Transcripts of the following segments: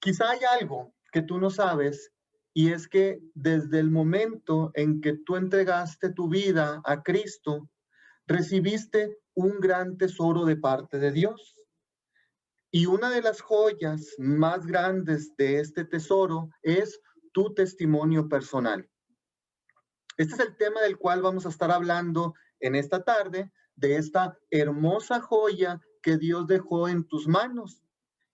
Quizá hay algo que tú no sabes y es que desde el momento en que tú entregaste tu vida a Cristo, recibiste un gran tesoro de parte de Dios. Y una de las joyas más grandes de este tesoro es tu testimonio personal. Este es el tema del cual vamos a estar hablando en esta tarde, de esta hermosa joya que Dios dejó en tus manos.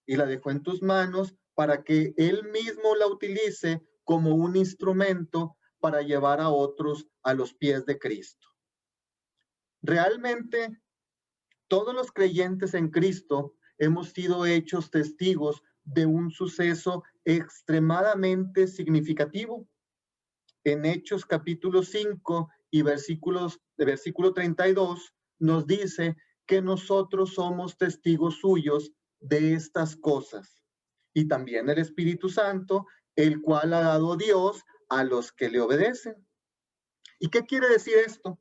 Y la dejó en tus manos para que Él mismo la utilice como un instrumento para llevar a otros a los pies de Cristo. Realmente, todos los creyentes en Cristo hemos sido hechos testigos de un suceso extremadamente significativo. En Hechos capítulo 5 y versículo 32 nos dice que nosotros somos testigos suyos de estas cosas. Y también el Espíritu Santo, el cual ha dado Dios a los que le obedecen. ¿Y qué quiere decir esto?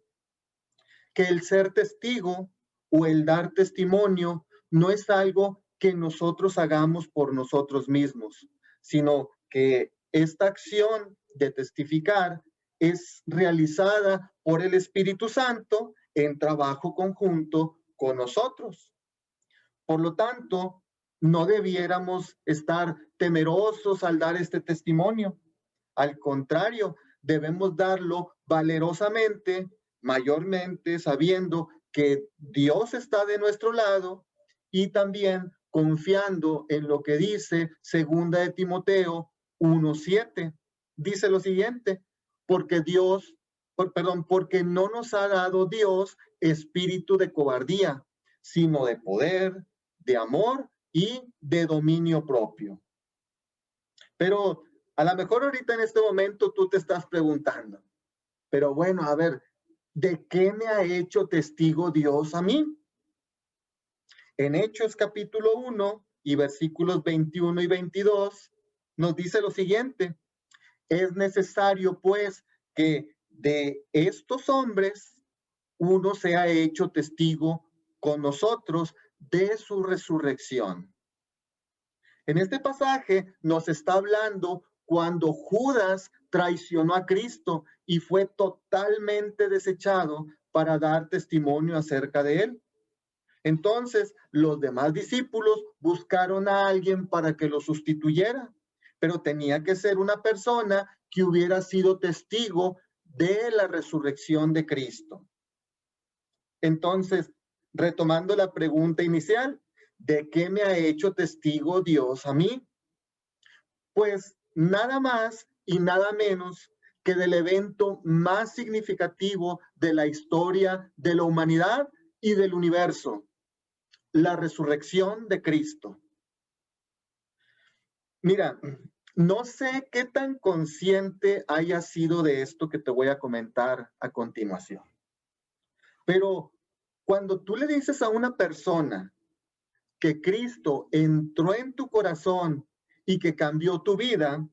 Que el ser testigo o el dar testimonio no es algo que nosotros hagamos por nosotros mismos, sino que esta acción de testificar es realizada por el Espíritu Santo en trabajo conjunto con nosotros. Por lo tanto, no debiéramos estar temerosos al dar este testimonio. Al contrario, debemos darlo valerosamente, mayormente sabiendo que Dios está de nuestro lado y también confiando en lo que dice segunda de Timoteo 1:7. Dice lo siguiente, porque no nos ha dado Dios espíritu de cobardía, sino de poder, de amor y de dominio propio. Pero a lo mejor ahorita en este momento tú te estás preguntando, pero bueno, a ver, ¿de qué me ha hecho testigo Dios a mí? En Hechos capítulo 1 y versículos 21 y 22 nos dice lo siguiente, es necesario pues que de estos hombres uno sea hecho testigo con nosotros de su resurrección. En este pasaje nos está hablando cuando Judas traicionó a Cristo y fue totalmente desechado para dar testimonio acerca de él. Entonces, los demás discípulos buscaron a alguien para que lo sustituyera, pero tenía que ser una persona que hubiera sido testigo de la resurrección de Cristo. Entonces, retomando la pregunta inicial, ¿de qué me ha hecho testigo Dios a mí? Pues nada más y nada menos que del evento más significativo de la historia de la humanidad y del universo, la resurrección de Cristo. Mira, no sé qué tan consciente haya sido de esto que te voy a comentar a continuación, pero cuando tú le dices a una persona que Cristo entró en tu corazón y que cambió tu vida,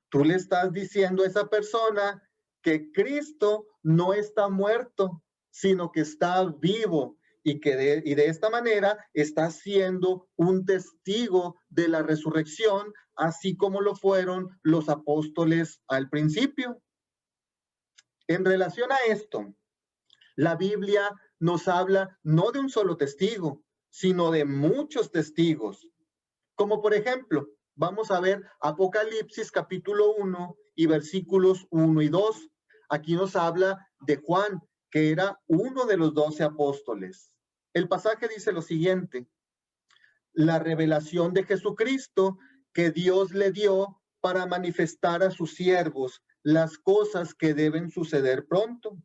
tú le estás diciendo a esa persona que Cristo no está muerto, sino que está vivo y de esta manera está siendo un testigo de la resurrección, así como lo fueron los apóstoles al principio. En relación a esto, la Biblia nos habla no de un solo testigo, sino de muchos testigos. Como por ejemplo, vamos a ver Apocalipsis capítulo 1 y versículos 1 y 2. Aquí nos habla de Juan, que era uno de los 12 apóstoles. El pasaje dice lo siguiente, la revelación de Jesucristo que Dios le dio para manifestar a sus siervos las cosas que deben suceder pronto.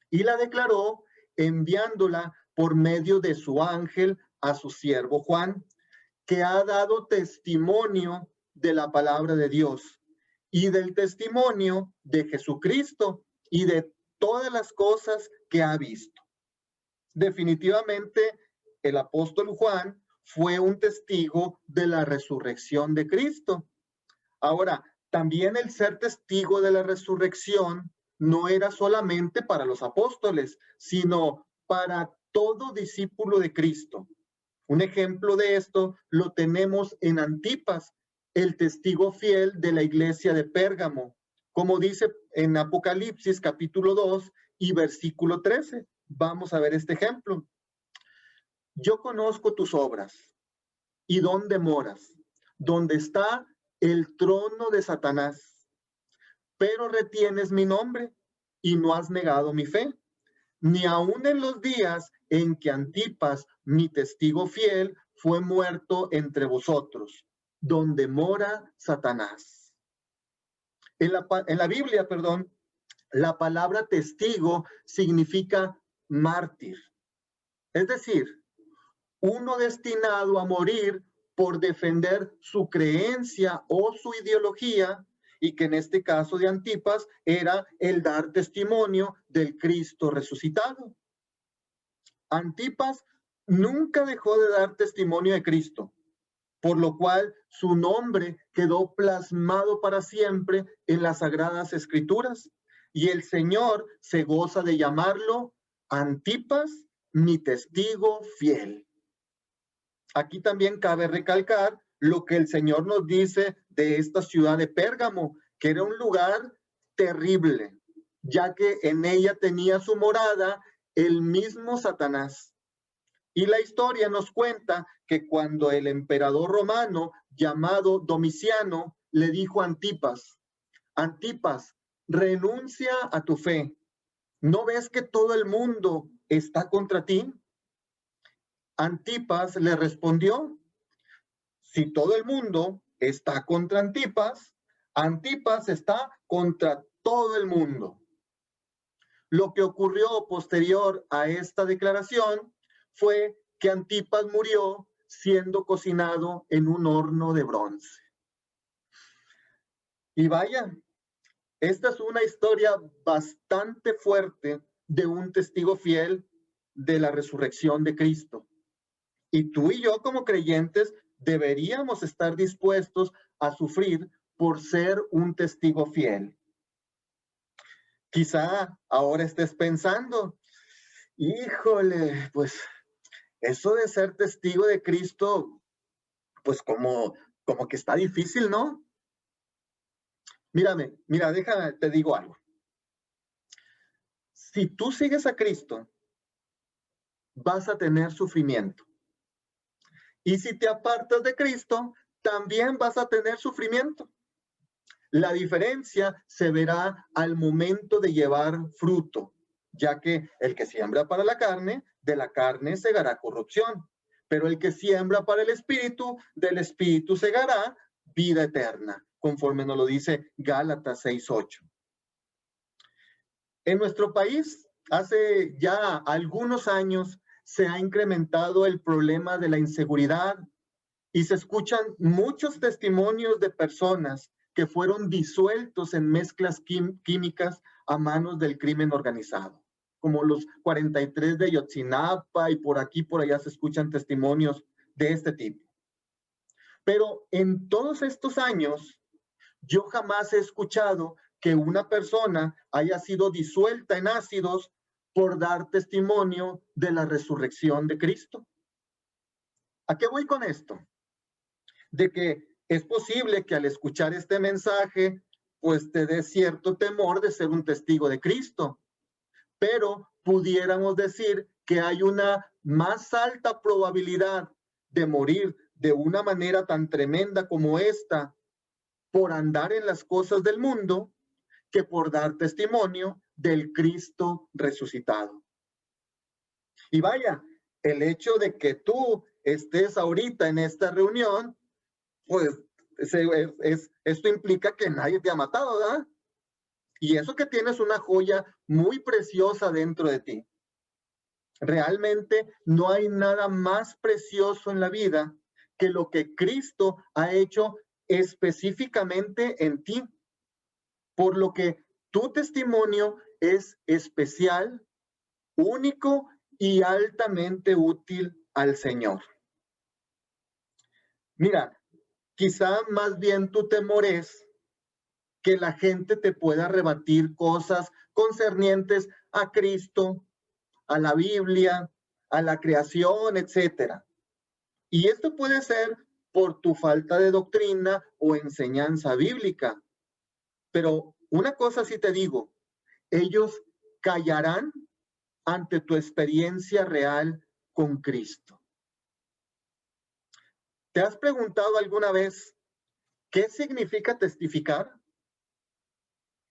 Y la declaró enviándola por medio de su ángel a su siervo Juan, que ha dado testimonio de la palabra de Dios y del testimonio de Jesucristo y de todas las cosas que ha visto. Definitivamente, el apóstol Juan fue un testigo de la resurrección de Cristo. Ahora, también el ser testigo de la resurrección no era solamente para los apóstoles, sino para todo discípulo de Cristo. Un ejemplo de esto lo tenemos en Antipas, el testigo fiel de la iglesia de Pérgamo, como dice en Apocalipsis capítulo 2 y versículo 13. Vamos a ver este ejemplo. Yo conozco tus obras y dónde moras, donde está el trono de Satanás, pero retienes mi nombre y no has negado mi fe, ni aun en los días en que Antipas, mi testigo fiel, fue muerto entre vosotros, donde mora Satanás. En la Biblia, la palabra testigo significa mártir, es decir, uno destinado a morir por defender su creencia o su ideología, y que en este caso de Antipas era el dar testimonio del Cristo resucitado. Antipas nunca dejó de dar testimonio de Cristo, por lo cual su nombre quedó plasmado para siempre en las Sagradas Escrituras, y el Señor se goza de llamarlo Antipas, mi testigo fiel. Aquí también cabe recalcar lo que el Señor nos dice de esta ciudad de Pérgamo, que era un lugar terrible, ya que en ella tenía su morada el mismo Satanás. Y la historia nos cuenta que cuando el emperador romano llamado Domiciano le dijo a Antipas, Antipas, renuncia a tu fe. ¿No ves que todo el mundo está contra ti? Antipas le respondió, si todo el mundo está contra Antipas, Antipas está contra todo el mundo. Lo que ocurrió posterior a esta declaración fue que Antipas murió siendo cocinado en un horno de bronce. Y vaya, esta es una historia bastante fuerte de un testigo fiel de la resurrección de Cristo. Y tú y yo como creyentes deberíamos estar dispuestos a sufrir por ser un testigo fiel. Quizá ahora estés pensando, híjole, pues eso de ser testigo de Cristo, pues como que está difícil, ¿no? Mira, déjame, te digo algo. Si tú sigues a Cristo, vas a tener sufrimiento. Y si te apartas de Cristo, también vas a tener sufrimiento. La diferencia se verá al momento de llevar fruto, ya que el que siembra para la carne, de la carne segará corrupción, pero el que siembra para el espíritu, del espíritu segará vida eterna, conforme nos lo dice Gálatas 6:8. En nuestro país, hace ya algunos años, se ha incrementado el problema de la inseguridad y se escuchan muchos testimonios de personas que fueron disueltos en mezclas químicas a manos del crimen organizado, como los 43 de Ayotzinapa, y por aquí, por allá se escuchan testimonios de este tipo. Pero en todos estos años, yo jamás he escuchado que una persona haya sido disuelta en ácidos por dar testimonio de la resurrección de Cristo. ¿A qué voy con esto? De que es posible que al escuchar este mensaje, pues te dé cierto temor de ser un testigo de Cristo, pero pudiéramos decir que hay una más alta probabilidad de morir de una manera tan tremenda como esta por andar en las cosas del mundo que por dar testimonio del Cristo resucitado. Y vaya, el hecho de que tú estés ahorita en esta reunión, pues esto implica que nadie te ha matado, ¿verdad? Y eso que tienes una joya muy preciosa dentro de ti. Realmente no hay nada más precioso en la vida que lo que Cristo ha hecho específicamente en ti. Por lo que tu testimonio es especial, único y altamente útil al Señor. Mira, quizá más bien tu temor es que la gente te pueda rebatir cosas concernientes a Cristo, a la Biblia, a la creación, etcétera. Y esto puede ser por tu falta de doctrina o enseñanza bíblica. Pero una cosa sí te digo, ellos callarán ante tu experiencia real con Cristo. ¿Te has preguntado alguna vez qué significa testificar?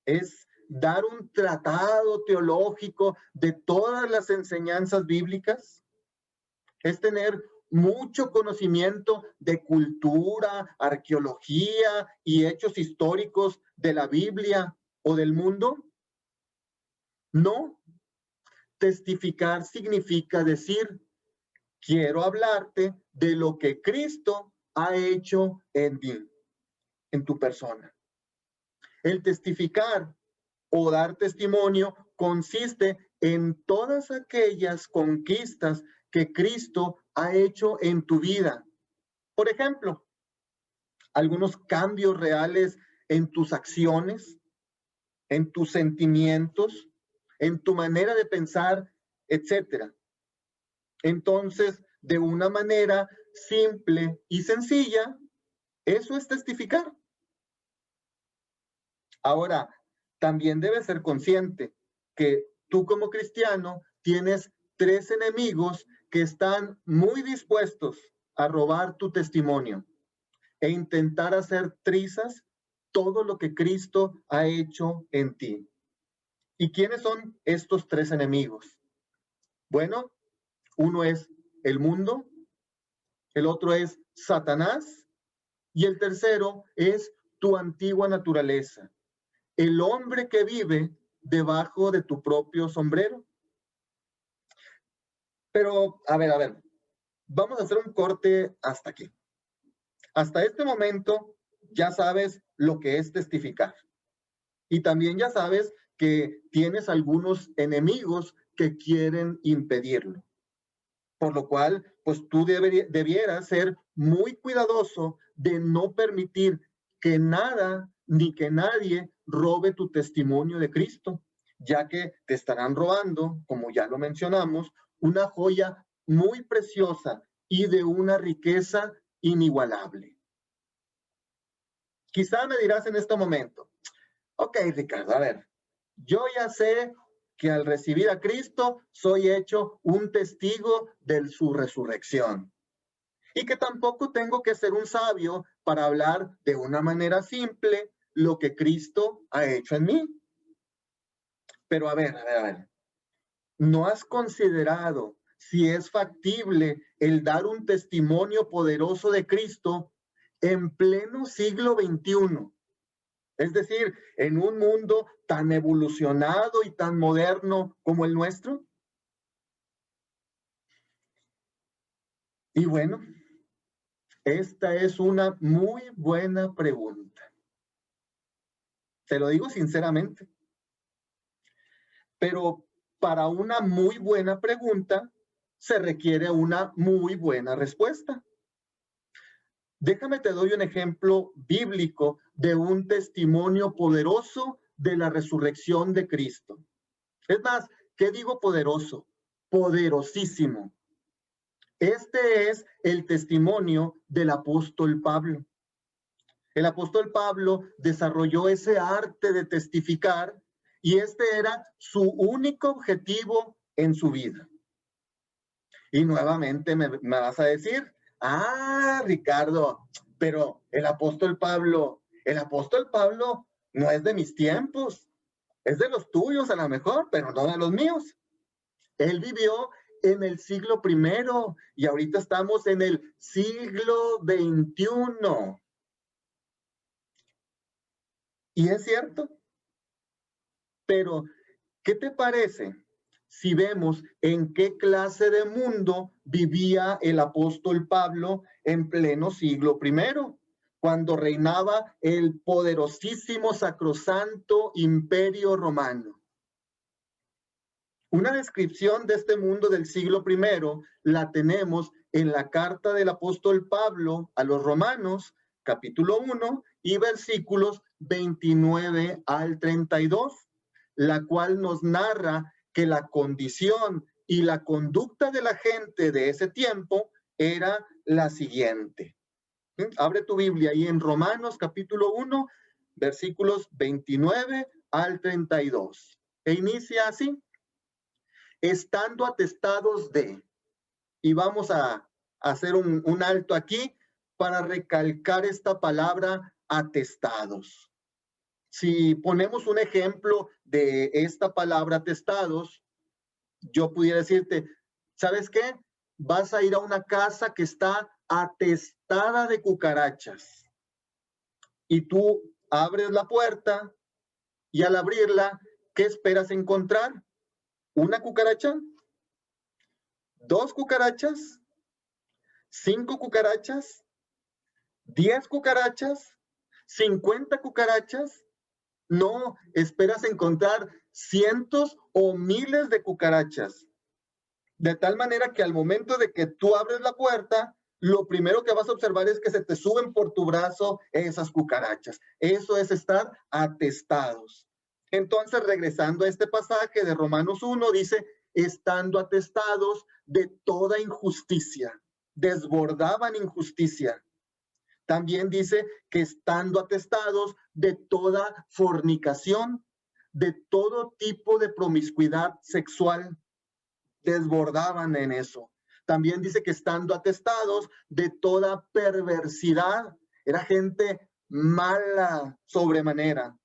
Es dar un tratado teológico de todas las enseñanzas bíblicas. Es tener mucho conocimiento de cultura, arqueología y hechos históricos de la Biblia o del mundo. No, testificar significa decir, quiero hablarte de lo que Cristo ha hecho en mí, en tu persona. El testificar o dar testimonio consiste en todas aquellas conquistas que Cristo ha hecho en tu vida. Por ejemplo, algunos cambios reales en tus acciones, en tus sentimientos, en tu manera de pensar, etcétera. Entonces, de una manera simple y sencilla, eso es testificar. Ahora, también debes ser consciente que tú como cristiano tienes 3 enemigos que están muy dispuestos a robar tu testimonio e intentar hacer trizas todo lo que Cristo ha hecho en ti. ¿Y quiénes son estos 3 enemigos? Bueno, uno es el mundo, el otro es Satanás y el tercero es tu antigua naturaleza, el hombre que vive debajo de tu propio sombrero. Pero, a ver, vamos a hacer un corte hasta aquí. Hasta este momento ya sabes lo que es testificar. Y también ya sabes que tienes algunos enemigos que quieren impedirlo. Por lo cual, pues tú debieras ser muy cuidadoso de no permitir que nada ni que nadie robe tu testimonio de Cristo, ya que te estarán robando, como ya lo mencionamos, una joya muy preciosa y de una riqueza inigualable. Quizá me dirás en este momento, ok, Ricardo, a ver, yo ya sé que al recibir a Cristo soy hecho un testigo de su resurrección y que tampoco tengo que ser un sabio para hablar de una manera simple lo que Cristo ha hecho en mí. Pero a ver, ¿no has considerado si es factible el dar un testimonio poderoso de Cristo en pleno siglo XXI? Es decir, en un mundo tan evolucionado y tan moderno como el nuestro. Y bueno, esta es una muy buena pregunta. Te lo digo sinceramente. Pero para una muy buena pregunta se requiere una muy buena respuesta. Déjame te doy un ejemplo bíblico de un testimonio poderoso de la resurrección de Cristo. Es más, ¿qué digo poderoso? Poderosísimo. Este es el testimonio del apóstol Pablo. El apóstol Pablo desarrolló ese arte de testificar y este era su único objetivo en su vida. Y nuevamente me vas a decir, Ricardo, pero el apóstol Pablo no es de mis tiempos, es de los tuyos a lo mejor, pero no de los míos. Él vivió en el siglo I y ahorita estamos en el siglo XXI. Y es cierto, pero ¿qué te parece si vemos en qué clase de mundo vivía el apóstol Pablo en pleno siglo I, cuando reinaba el poderosísimo sacrosanto imperio romano? Una descripción de este mundo del siglo I la tenemos en la carta del apóstol Pablo a los romanos, capítulo 1 y versículos 29 al 32, la cual nos narra que la condición y la conducta de la gente de ese tiempo era la siguiente. Abre tu Biblia ahí en Romanos capítulo 1, versículos 29 al 32. E inicia así, estando atestados de, y vamos a hacer un alto aquí para recalcar esta palabra atestados. Si ponemos un ejemplo de esta palabra atestados, yo pudiera decirte, ¿sabes qué? Vas a ir a una casa que está atestada de cucarachas y tú abres la puerta y al abrirla, ¿qué esperas encontrar? ¿Una cucaracha? ¿Dos cucarachas? ¿Cinco cucarachas? ¿10 cucarachas? ¿50 cucarachas? No, esperas encontrar cientos o miles de cucarachas. De tal manera que al momento de que tú abres la puerta, lo primero que vas a observar es que se te suben por tu brazo esas cucarachas. Eso es estar atestados. Entonces, regresando a este pasaje de Romanos 1, dice, estando atestados de toda injusticia, desbordaban injusticia. También dice que estando atestados de toda fornicación, de todo tipo de promiscuidad sexual, desbordaban en eso. También dice que estando atestados de toda perversidad, era gente mala sobremanera.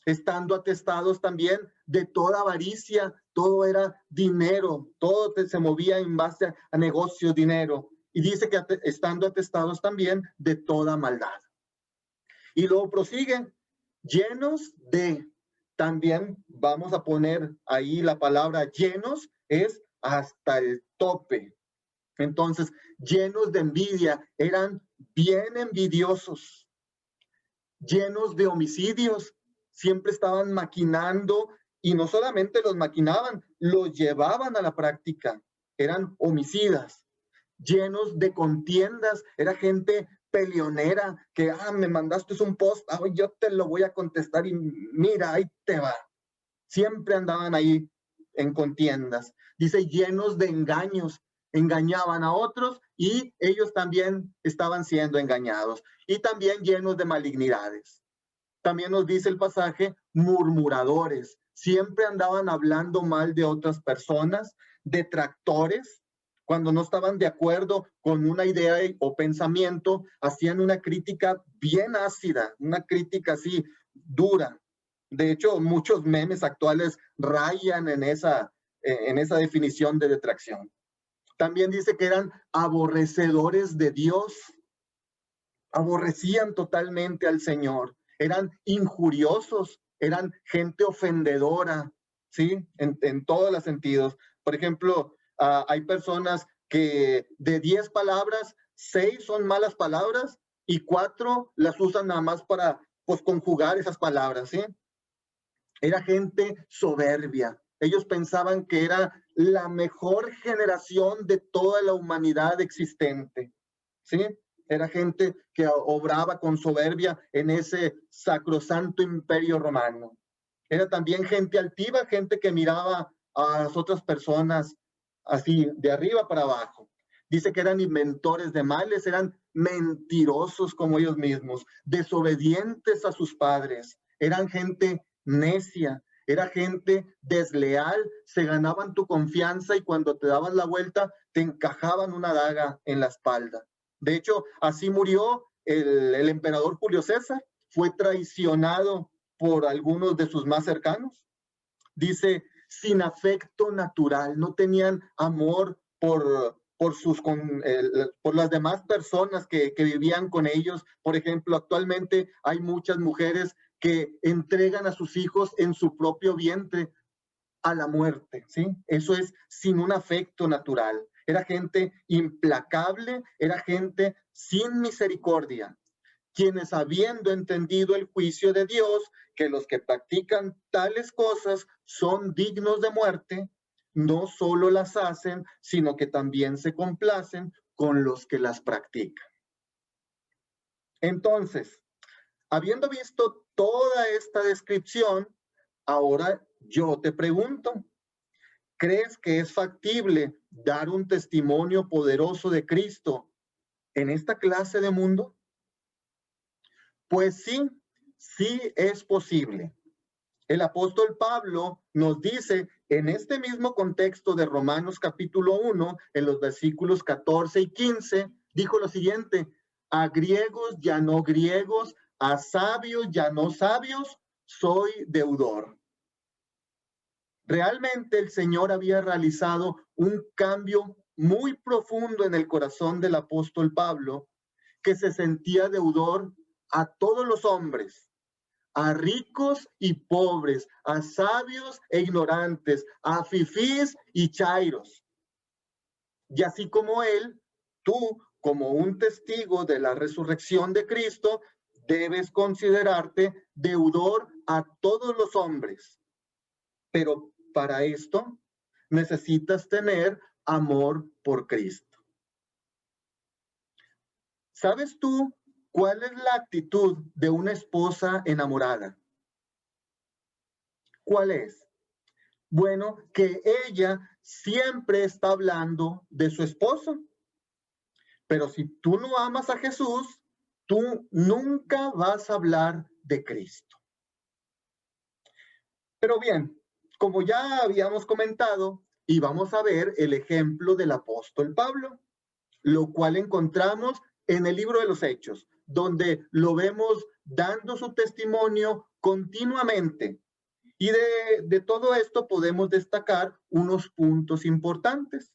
Estando atestados también de toda avaricia, todo era dinero, todo se movía en base a negocios, dinero. Y dice que estando atestados también de toda maldad. Y luego prosigue, llenos de, también vamos a poner ahí la palabra llenos, es hasta el tope. Entonces, llenos de envidia, eran bien envidiosos, llenos de homicidios, siempre estaban maquinando y no solamente los maquinaban, los llevaban a la práctica, eran homicidas, llenos de contiendas, era gente peleonera, que, me mandaste un post, yo te lo voy a contestar y mira, ahí te va. Siempre andaban ahí en contiendas. Dice, llenos de engaños, engañaban a otros y ellos también estaban siendo engañados. Y también llenos de malignidades. También nos dice el pasaje, murmuradores. Siempre andaban hablando mal de otras personas, detractores. Cuando no estaban de acuerdo con una idea o pensamiento, hacían una crítica bien ácida, una crítica así dura. De hecho, muchos memes actuales rayan en esa definición de detracción. También dice que eran aborrecedores de Dios, aborrecían totalmente al Señor, eran injuriosos, eran gente ofendedora, ¿sí? En todos los sentidos. Por ejemplo, hay personas que de 10 palabras, 6 son malas palabras y 4 las usan nada más para, pues, conjugar esas palabras, ¿sí? Era gente soberbia. Ellos pensaban que era la mejor generación de toda la humanidad existente, ¿sí? Era gente que obraba con soberbia en ese sacrosanto imperio romano. Era también gente altiva, gente que miraba a las otras personas así, de arriba para abajo. Dice que eran inventores de males, eran mentirosos como ellos mismos, desobedientes a sus padres, eran gente necia, era gente desleal, se ganaban tu confianza y cuando te daban la vuelta te encajaban una daga en la espalda. De hecho, así murió el emperador Julio César, fue traicionado por algunos de sus más cercanos. Dice, sin afecto natural, no tenían amor por las demás personas que vivían con ellos. Por ejemplo, actualmente hay muchas mujeres que entregan a sus hijos en su propio vientre a la muerte, ¿sí? Eso es sin un afecto natural. Era gente implacable, era gente sin misericordia, quienes habiendo entendido el juicio de Dios, que los que practican tales cosas son dignos de muerte, no solo las hacen, sino que también se complacen con los que las practican. Entonces, habiendo visto toda esta descripción, ahora yo te pregunto, ¿crees que es factible dar un testimonio poderoso de Cristo en esta clase de mundo? Pues sí, sí es posible. El apóstol Pablo nos dice en este mismo contexto de Romanos capítulo 1, en los versículos 14 y 15, dijo lo siguiente: a griegos ya no griegos, a sabios ya no sabios, soy deudor. Realmente el Señor había realizado un cambio muy profundo en el corazón del apóstol Pablo, que se sentía deudor a todos los hombres, a ricos y pobres, a sabios e ignorantes, a fifís y chairos. Y así como él, tú, como un testigo de la resurrección de Cristo, debes considerarte deudor a todos los hombres. Pero para esto necesitas tener amor por Cristo. ¿Sabes tú cuál es la actitud de una esposa enamorada? ¿Cuál es? Bueno, que ella siempre está hablando de su esposo. Pero si tú no amas a Jesús, tú nunca vas a hablar de Cristo. Pero bien, como ya habíamos comentado, y vamos a ver el ejemplo del apóstol Pablo, lo cual encontramos en el libro de los Hechos, donde lo vemos dando su testimonio continuamente. Y de todo esto podemos destacar unos puntos importantes.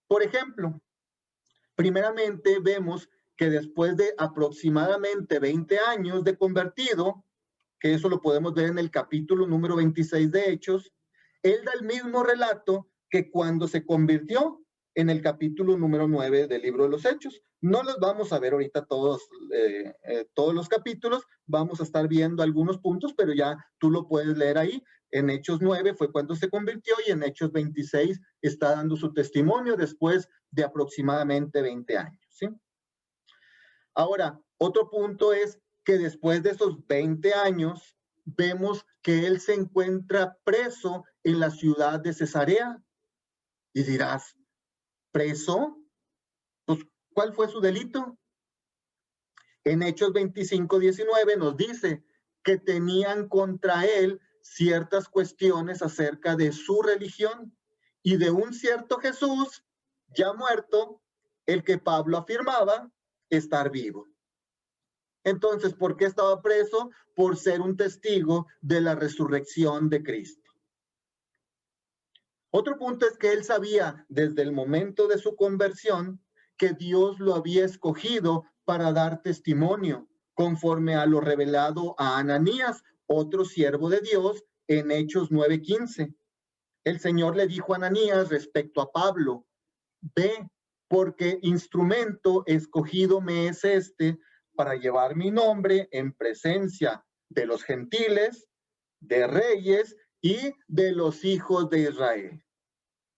Por ejemplo, primeramente vemos que después de aproximadamente 20 años de convertido, que eso lo podemos ver en el capítulo número 26 de Hechos, él da el mismo relato que cuando se convirtió en el capítulo número 9 del libro de los Hechos. No los vamos a ver ahorita todos los capítulos, vamos a estar viendo algunos puntos, pero ya tú lo puedes leer ahí. En Hechos 9 fue cuando se convirtió y en Hechos 26 está dando su testimonio después de aproximadamente 20 años. ¿Sí? Ahora, otro punto es que después de esos 20 años, vemos que él se encuentra preso en la ciudad de Cesarea. Y dirás, ¿preso? Pues, ¿cuál fue su delito? En Hechos 25:19 nos dice que tenían contra él ciertas cuestiones acerca de su religión y de un cierto Jesús ya muerto, el que Pablo afirmaba estar vivo. Entonces, ¿por qué estaba preso? Por ser un testigo de la resurrección de Cristo. Otro punto es que él sabía desde el momento de su conversión que Dios lo había escogido para dar testimonio, conforme a lo revelado a Ananías, otro siervo de Dios, en Hechos 9:15. El Señor le dijo a Ananías respecto a Pablo: ve, porque instrumento escogido me es este para llevar mi nombre en presencia de los gentiles, de reyes y de los hijos de Israel.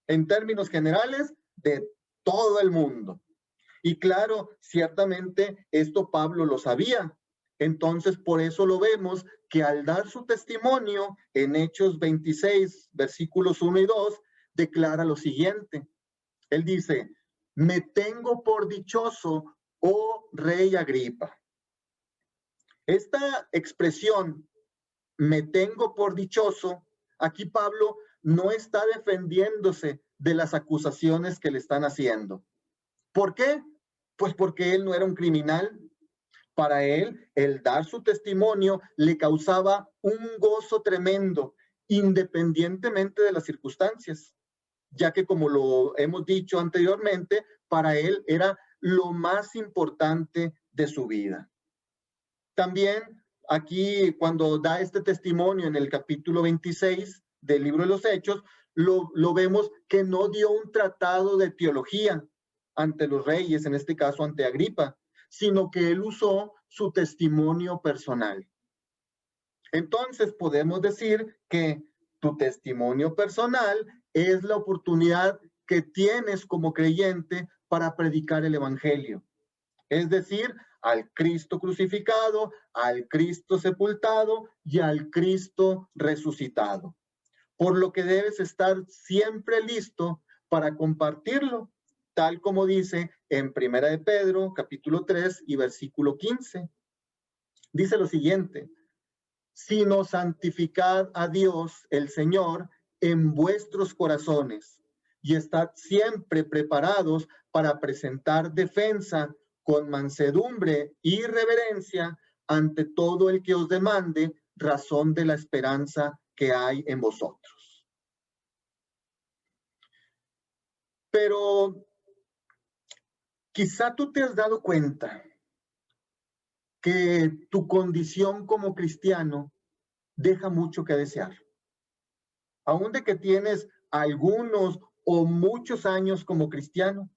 En términos generales, de todo el mundo. Y claro, ciertamente esto Pablo lo sabía. Entonces, por eso lo vemos que al dar su testimonio en Hechos 26, versículos 1 y 2, declara lo siguiente. Él dice: me tengo por dichoso, oh rey Agripa. Esta expresión, me tengo por dichoso, aquí Pablo no está defendiéndose de las acusaciones que le están haciendo. ¿Por qué? Pues porque él no era un criminal. Para él, el dar su testimonio le causaba un gozo tremendo, independientemente de las circunstancias, ya que, como lo hemos dicho anteriormente, para él era lo más importante de su vida. También aquí, cuando da este testimonio en el capítulo 26 del libro de los Hechos, lo vemos que no dio un tratado de teología ante los reyes, en este caso ante Agripa, sino que él usó su testimonio personal. Entonces podemos decir que tu testimonio personal es la oportunidad que tienes como creyente para predicar el evangelio. Es decir, al Cristo crucificado, al Cristo sepultado y al Cristo resucitado. Por lo que debes estar siempre listo para compartirlo, tal como dice en Primera de Pedro, capítulo 3 y versículo 15. Dice lo siguiente: sino santificad a Dios el Señor en vuestros corazones y estad siempre preparados para presentar defensa con mansedumbre y reverencia ante todo el que os demande razón de la esperanza que hay en vosotros. Pero quizá tú te has dado cuenta que tu condición como cristiano deja mucho que desear. Aún de que tienes algunos o muchos años como cristiano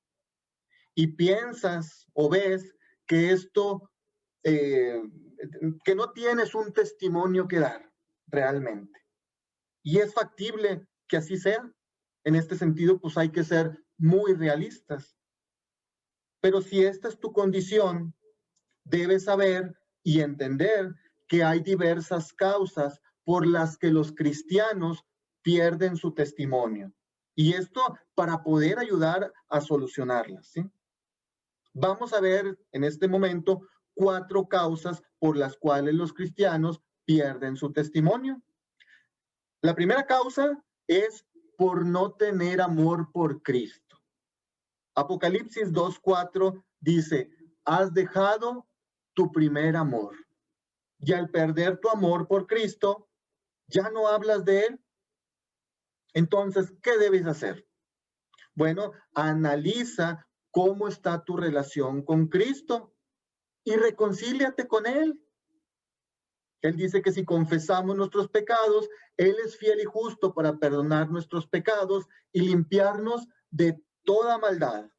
y piensas o ves que esto, eh, que no tienes un testimonio que dar realmente. Y es factible que así sea. En este sentido, pues hay que ser muy realistas. Pero si esta es tu condición, debes saber y entender que hay diversas causas por las que los cristianos pierden su testimonio. Y esto para poder ayudar a solucionarlas, ¿sí? Vamos a ver en este momento 4 causas por las cuales los cristianos pierden su testimonio. La primera causa es por no tener amor por Cristo. Apocalipsis 2:4 dice: has dejado tu primer amor. Y al perder tu amor por Cristo, ya no hablas de Él. Entonces, ¿qué debes hacer? Bueno, analiza cómo está tu relación con Cristo y reconcíliate con Él. Él dice que si confesamos nuestros pecados, Él es fiel y justo para perdonar nuestros pecados y limpiarnos de toda maldad.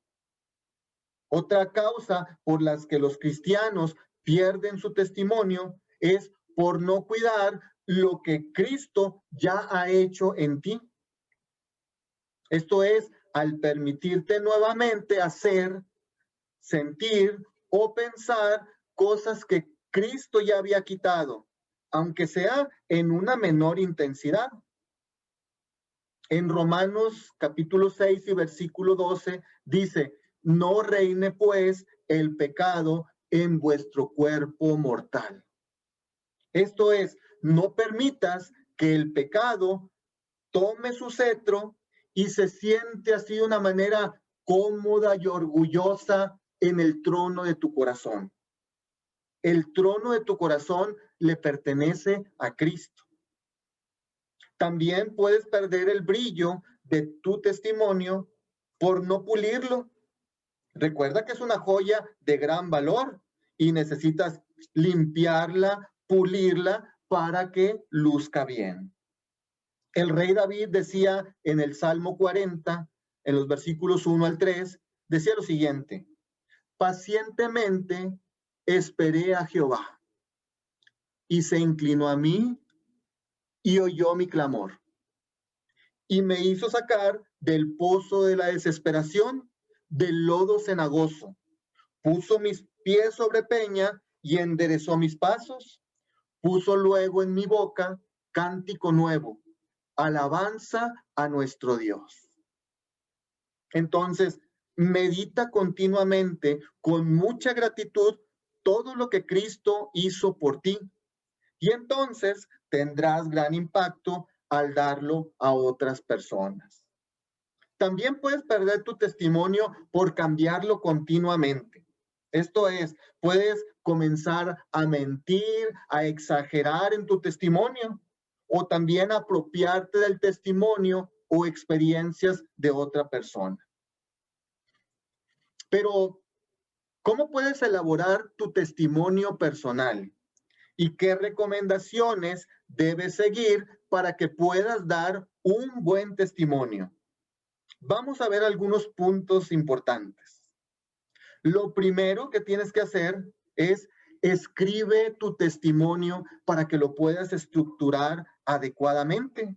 Otra causa por las que los cristianos pierden su testimonio es por no cuidar lo que Cristo ya ha hecho en ti. Esto es, al permitirte nuevamente hacer, sentir o pensar cosas que Cristo ya había quitado, aunque sea en una menor intensidad. En Romanos capítulo 6 y versículo 12 dice: no reine pues el pecado en vuestro cuerpo mortal. Esto es, no permitas que el pecado tome su cetro y se siente así de una manera cómoda y orgullosa en el trono de tu corazón. El trono de tu corazón le pertenece a Cristo. También puedes perder el brillo de tu testimonio por no pulirlo. Recuerda que es una joya de gran valor y necesitas limpiarla, pulirla para que luzca bien. El rey David decía en el Salmo 40, en los versículos 1 al 3, decía lo siguiente: pacientemente esperé a Jehová y se inclinó a mí y oyó mi clamor y me hizo sacar del pozo de la desesperación, del lodo cenagoso. Puso mis pies sobre peña y enderezó mis pasos. Puso luego en mi boca cántico nuevo, alabanza a nuestro Dios. Entonces, medita continuamente con mucha gratitud todo lo que Cristo hizo por ti. Y entonces tendrás gran impacto al darlo a otras personas. También puedes perder tu testimonio por cambiarlo continuamente. Esto es, puedes comenzar a mentir, a exagerar en tu testimonio o también apropiarte del testimonio o experiencias de otra persona. Pero, ¿cómo puedes elaborar tu testimonio personal? ¿Y qué recomendaciones debes seguir para que puedas dar un buen testimonio? Vamos a ver algunos puntos importantes. Lo primero que tienes que hacer es escribe tu testimonio para que lo puedas estructurar adecuadamente.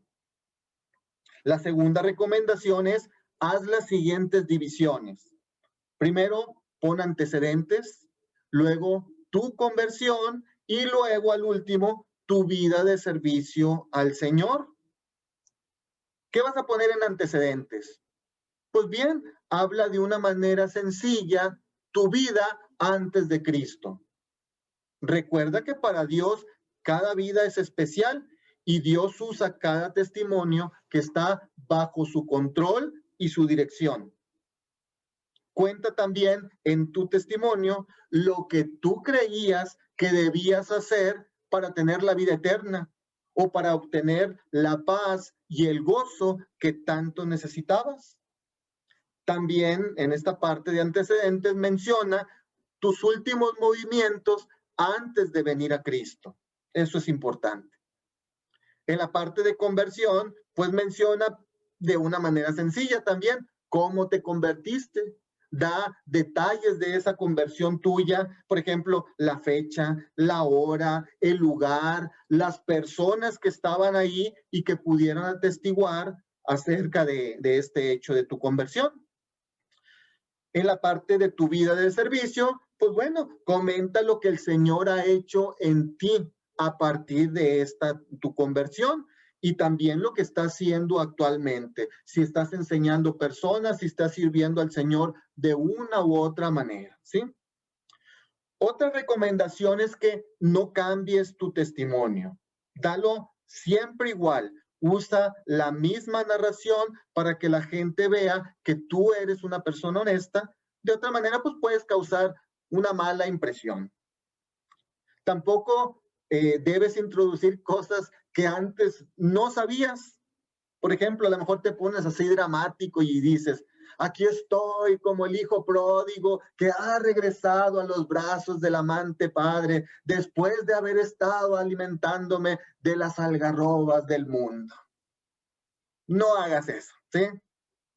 La segunda recomendación es haz las siguientes divisiones. Primero, pon antecedentes, luego tu conversión y luego al último tu vida de servicio al Señor. ¿Qué vas a poner en antecedentes? Pues bien, habla de una manera sencilla tu vida antes de Cristo. Recuerda que para Dios cada vida es especial y Dios usa cada testimonio que está bajo su control y su dirección. Cuenta también en tu testimonio lo que tú creías que debías hacer para tener la vida eterna o para obtener la paz y el gozo que tanto necesitabas. También en esta parte de antecedentes menciona tus últimos movimientos antes de venir a Cristo. Eso es importante. En la parte de conversión, pues menciona de una manera sencilla también cómo te convertiste. Da detalles de esa conversión tuya, por ejemplo, la fecha, la hora, el lugar, las personas que estaban ahí y que pudieron atestiguar acerca de este hecho de tu conversión. En la parte de tu vida de servicio, pues bueno, comenta lo que el Señor ha hecho en ti a partir de esta tu conversión y también lo que está haciendo actualmente. Si estás enseñando personas, si estás sirviendo al Señor de una u otra manera, ¿sí? Otra recomendación es que no cambies tu testimonio. Dalo siempre igual. Usa la misma narración para que la gente vea que tú eres una persona honesta. De otra manera, pues puedes causar una mala impresión. Tampoco debes introducir cosas que antes no sabías. Por ejemplo, a lo mejor te pones así dramático y dices, aquí estoy como el hijo pródigo que ha regresado a los brazos del amante padre después de haber estado alimentándome de las algarrobas del mundo. No hagas eso, ¿sí?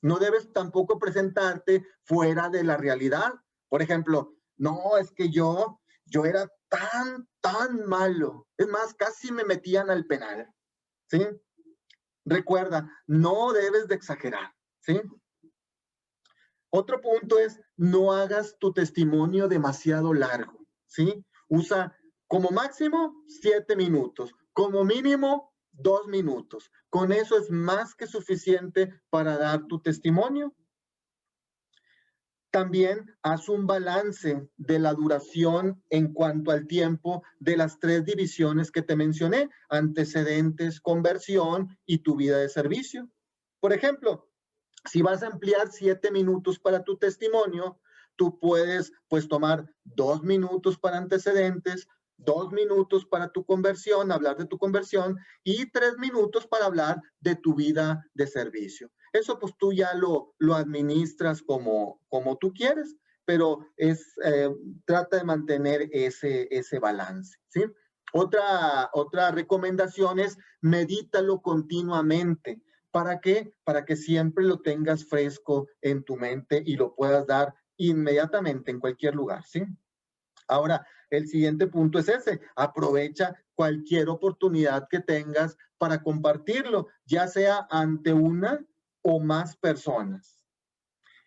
No debes tampoco presentarte fuera de la realidad. Por ejemplo, no, es que yo era tan malo. Es más, casi me metían al penal, ¿sí? Recuerda, no debes de exagerar, ¿sí? Otro punto es, no hagas tu testimonio demasiado largo, ¿sí? Usa como máximo 7 minutos, como mínimo 2 minutos. Con eso es más que suficiente para dar tu testimonio. También haz un balance de la duración en cuanto al tiempo de las 3 divisiones que te mencioné, antecedentes, conversión y tu vida de servicio. Por ejemplo, si vas a ampliar 7 minutos para tu testimonio, tú puedes pues tomar 2 minutos para antecedentes, 2 minutos para tu conversión, hablar de tu conversión y 3 minutos para hablar de tu vida de servicio. Eso pues tú ya lo administras como tú quieres, pero trata de mantener ese balance, ¿sí? Otra recomendación es medítalo continuamente. ¿Para qué? Para que siempre lo tengas fresco en tu mente y lo puedas dar inmediatamente en cualquier lugar, ¿sí? Ahora, el siguiente punto es ese. Aprovecha cualquier oportunidad que tengas para compartirlo, ya sea ante una o más personas.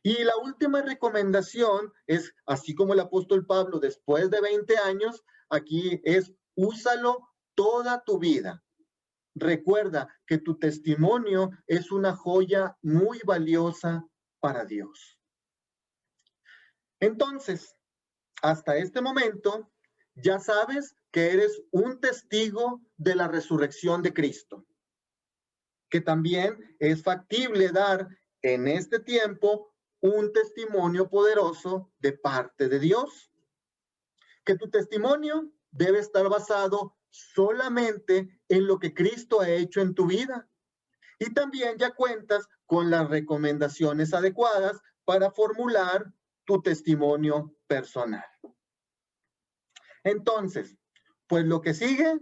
Y la última recomendación es, así como el apóstol Pablo después de 20 años, aquí es úsalo toda tu vida. Recuerda que tu testimonio es una joya muy valiosa para Dios. Entonces, hasta este momento, ya sabes que eres un testigo de la resurrección de Cristo, que también es factible dar en este tiempo un testimonio poderoso de parte de Dios, que tu testimonio debe estar basado solamente en lo que Cristo ha hecho en tu vida. Y también ya cuentas con las recomendaciones adecuadas para formular tu testimonio personal. Entonces, pues lo que sigue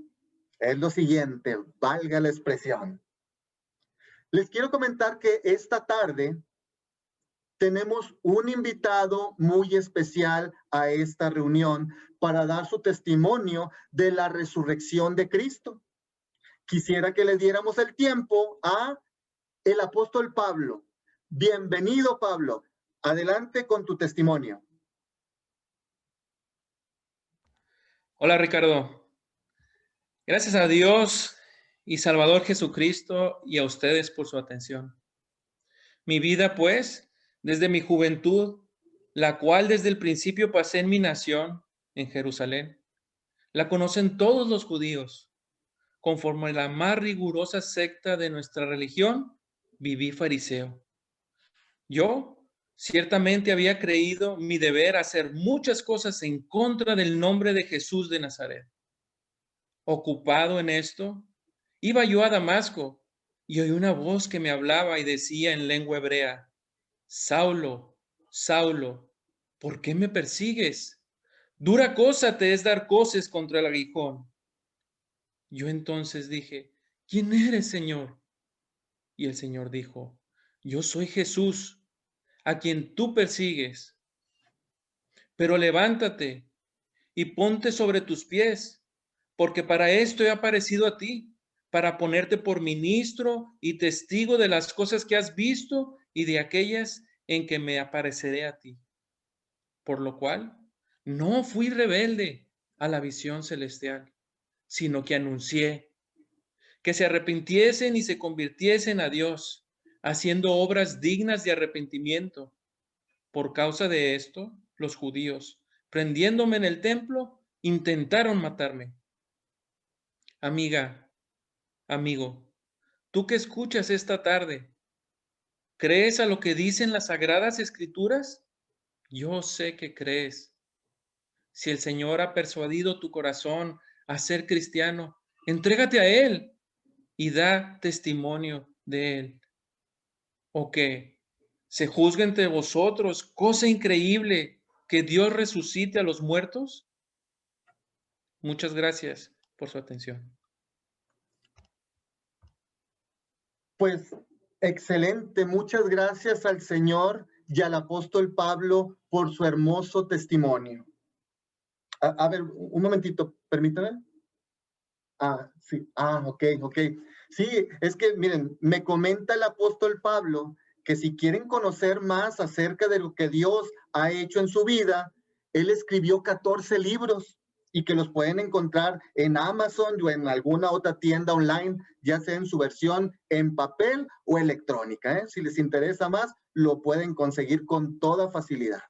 es lo siguiente, valga la expresión. Les quiero comentar que esta tarde tenemos un invitado muy especial a esta reunión para dar su testimonio de la resurrección de Cristo. Quisiera que le diéramos el tiempo a el apóstol Pablo. Bienvenido, Pablo. Adelante con tu testimonio. Hola, Ricardo. Gracias a Dios y Salvador Jesucristo y a ustedes por su atención. Mi vida, pues, desde mi juventud, la cual desde el principio pasé en mi nación, en Jerusalén, La conocen todos los judíos. Conforme a la más rigurosa secta de nuestra religión, viví fariseo. Yo ciertamente había creído mi deber hacer muchas cosas en contra del nombre de Jesús de Nazaret. Ocupado en esto, iba yo a Damasco y oí una voz que me hablaba y decía en lengua hebrea: Saulo, Saulo, ¿por qué me persigues? Dura cosa te es dar coces contra el aguijón. Yo entonces dije: ¿quién eres, Señor? Y el Señor dijo: yo soy Jesús, a quien tú persigues. Pero levántate y ponte sobre tus pies, porque para esto he aparecido a ti, para ponerte por ministro y testigo de las cosas que has visto y de aquellas en que me apareceré a ti. Por lo cual, no fui rebelde a la visión celestial, sino que anuncié que se arrepintiesen y se convirtiesen a Dios, haciendo obras dignas de arrepentimiento. Por causa de esto, los judíos, prendiéndome en el templo, intentaron matarme. Amiga, amigo, tú que escuchas esta tarde, ¿crees a lo que dicen las sagradas escrituras? Yo sé que crees. Si el Señor ha persuadido tu corazón a ser cristiano, entrégate a Él y da testimonio de Él. ¿O qué? ¿Se juzga entre vosotros, cosa increíble, que Dios resucite a los muertos? Muchas gracias por su atención. Pues excelente, muchas gracias al Señor y al apóstol Pablo por su hermoso testimonio. A ver, un momentito, permítame. Sí, ok. Sí, es que miren, me comenta el apóstol Pablo que si quieren conocer más acerca de lo que Dios ha hecho en su vida, él escribió 14 libros y que los pueden encontrar en Amazon o en alguna otra tienda online, ya sea en su versión en papel o electrónica, ¿eh? Si les interesa más, lo pueden conseguir con toda facilidad.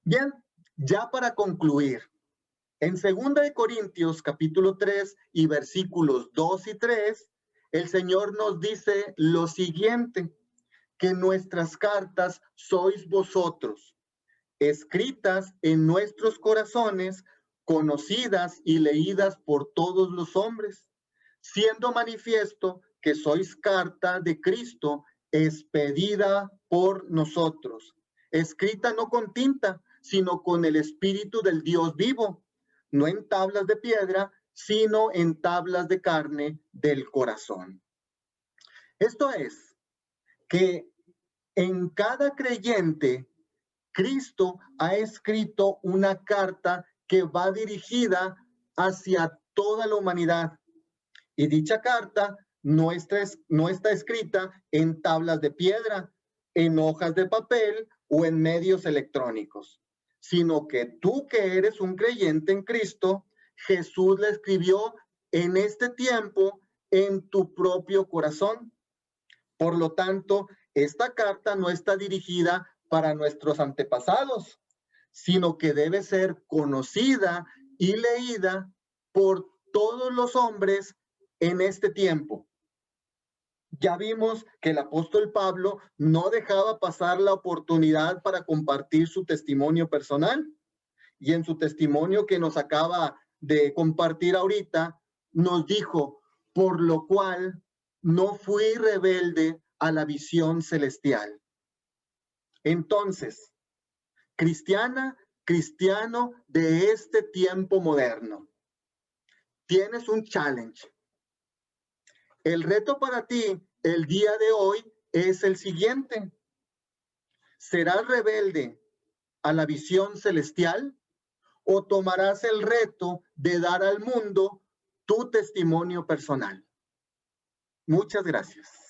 Bien, ya para concluir, en 2 Corintios capítulo 3 y versículos 2 y 3, el Señor nos dice lo siguiente, que nuestras cartas sois vosotros, escritas en nuestros corazones, conocidas y leídas por todos los hombres, siendo manifiesto que sois carta de Cristo, expedida por nosotros, escrita no con tinta, sino con el Espíritu del Dios vivo, no en tablas de piedra, sino en tablas de carne del corazón. Esto es, que en cada creyente, Cristo ha escrito una carta que va dirigida hacia toda la humanidad. Y dicha carta no está escrita en tablas de piedra, en hojas de papel o en medios electrónicos, sino que tú que eres un creyente en Cristo, Jesús la escribió en este tiempo en tu propio corazón. Por lo tanto, esta carta no está dirigida para nuestros antepasados, sino que debe ser conocida y leída por todos los hombres en este tiempo. Ya vimos que el apóstol Pablo no dejaba pasar la oportunidad para compartir su testimonio personal. Y en su testimonio que nos acaba de compartir ahorita, nos dijo, por lo cual no fui rebelde a la visión celestial. Entonces, cristiano de este tiempo moderno, tienes un challenge. El reto para ti el día de hoy es el siguiente. ¿Serás rebelde a la visión celestial o tomarás el reto de dar al mundo tu testimonio personal? Muchas gracias.